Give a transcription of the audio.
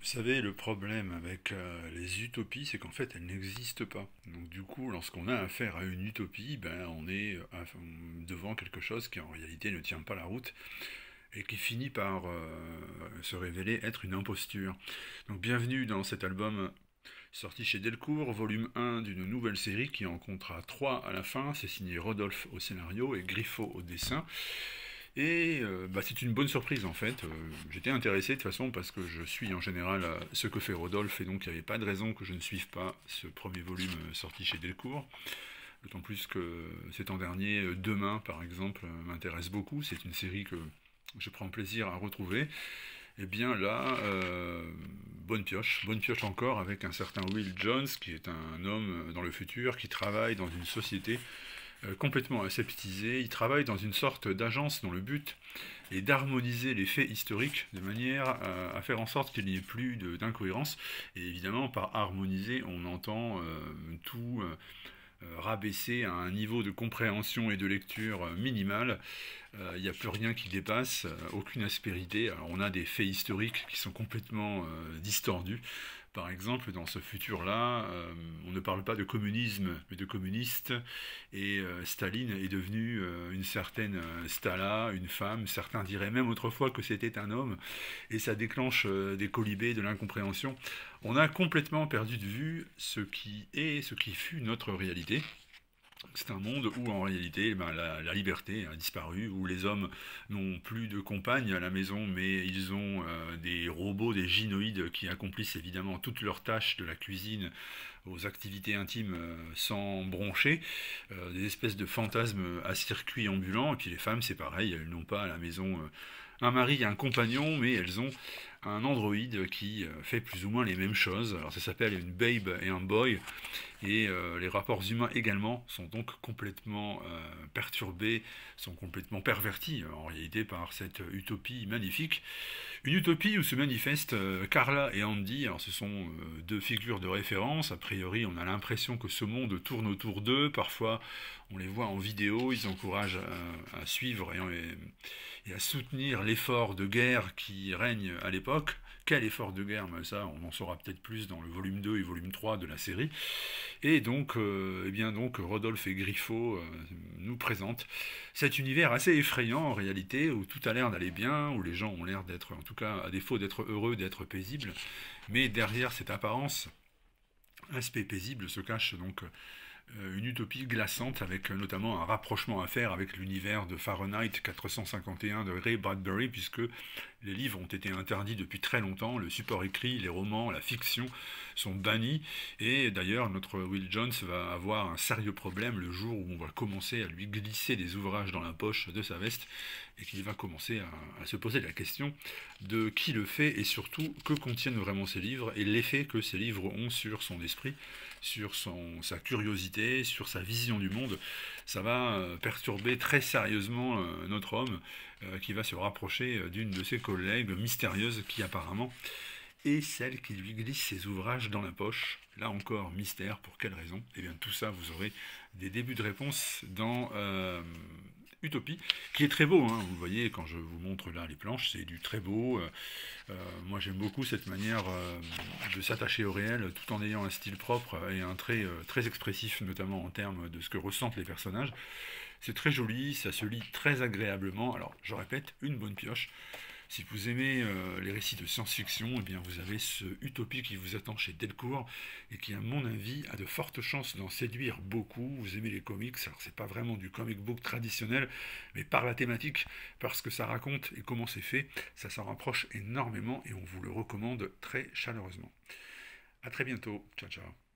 savez, le problème avec les utopies, c'est qu'en fait, elles n'existent pas. Donc du coup, lorsqu'on a affaire à une utopie, ben, on est devant quelque chose qui en réalité ne tient pas la route et qui finit par se révéler être une imposture. Donc bienvenue dans cet album sorti chez Delcourt, volume 1 d'une nouvelle série qui en comptera 3 à la fin. C'est signé Rodolphe au scénario et Griffo au dessin. Et bah, c'est une bonne surprise en fait. J'étais intéressé de toute façon parce que je suis en général ce que fait Rodolphe et donc il n'y avait pas de raison que je ne suive pas ce premier volume sorti chez Delcourt. D'autant plus que cet an dernier, Demain par exemple, m'intéresse beaucoup. C'est une série que je prends plaisir à retrouver. Et bien là, bonne pioche encore avec un certain Will Jones qui est un homme dans le futur qui travaille dans une société complètement aseptisé. Il travaille dans une sorte d'agence dont le but est d'harmoniser les faits historiques de manière à faire en sorte qu'il n'y ait plus d'incohérence. Et évidemment, par harmoniser, on entend tout rabaisser à un niveau de compréhension et de lecture minimal. Il n'y a plus rien qui dépasse, aucune aspérité. Alors on a des faits historiques qui sont complètement distordus. Par exemple, dans ce futur-là, on ne parle pas de communisme, mais de communiste, et Staline est devenu une certaine Stala, une femme, certains diraient même autrefois que c'était un homme, et ça déclenche des colibés, de l'incompréhension. On a complètement perdu de vue ce qui est, ce qui fut notre réalité. C'est un monde où en réalité ben, la liberté a disparu, où les hommes n'ont plus de compagne à la maison, mais ils ont des robots, des gynoïdes qui accomplissent évidemment toutes leurs tâches de la cuisine aux activités intimes sans broncher, des espèces de fantasmes à circuit ambulant, et puis les femmes c'est pareil, elles n'ont pas à la maison un mari et un compagnon, mais elles ont un androïde qui fait plus ou moins les mêmes choses. Alors ça s'appelle une babe et un boy, et les rapports humains également sont donc complètement perturbés, sont complètement pervertis en réalité par cette utopie magnifique. Une utopie où se manifestent Carla et Andy. Alors ce sont deux figures de référence. A priori, on a l'impression que ce monde tourne autour d'eux. Parfois, on les voit en vidéo. Ils encouragent à suivre et à soutenir l'effort de guerre qui règne à l'époque. Quel effort de guerre? Mais ça, on en saura peut-être plus dans le volume 2 et volume 3 de la série. Et donc, eh bien donc Rodolphe et Griffo nous présentent cet univers assez effrayant en réalité, où tout a l'air d'aller bien, où les gens ont l'air d'être, en tout cas, à défaut d'être heureux, d'être paisibles. Mais derrière cette apparence, aspect paisible, se cache donc une utopie glaçante avec notamment un rapprochement à faire avec l'univers de Fahrenheit 451 de Ray Bradbury, puisque les livres ont été interdits depuis très longtemps, le support écrit, les romans, la fiction sont bannis, et d'ailleurs notre Will Jones va avoir un sérieux problème le jour où on va commencer à lui glisser des ouvrages dans la poche de sa veste, et qu'il va commencer à se poser la question de qui le fait, et surtout que contiennent vraiment ces livres, et l'effet que ces livres ont sur son esprit, sur sa curiosité, sur sa vision du monde. Ça va perturber très sérieusement notre homme qui va se rapprocher d'une de ses collègues mystérieuses qui apparemment est celle qui lui glisse ses ouvrages dans la poche. Là encore, mystère, pour quelle raison? Et bien tout ça, vous aurez des débuts de réponse dans Utopie, qui est très beau, hein. Vous voyez quand je vous montre là les planches, c'est du très beau. Moi j'aime beaucoup cette manière de s'attacher au réel tout en ayant un style propre et un trait très expressif, notamment en termes de ce que ressentent les personnages. C'est très joli, ça se lit très agréablement. Alors je répète, une bonne pioche. Si vous aimez les récits de science-fiction, eh bien vous avez ce Utopie qui vous attend chez Delcourt et qui, à mon avis, a de fortes chances d'en séduire beaucoup. Vous aimez les comics, alors c'est pas vraiment du comic book traditionnel, mais par la thématique, parce que ça raconte et comment c'est fait, ça s'en rapproche énormément et on vous le recommande très chaleureusement. A très bientôt, ciao ciao.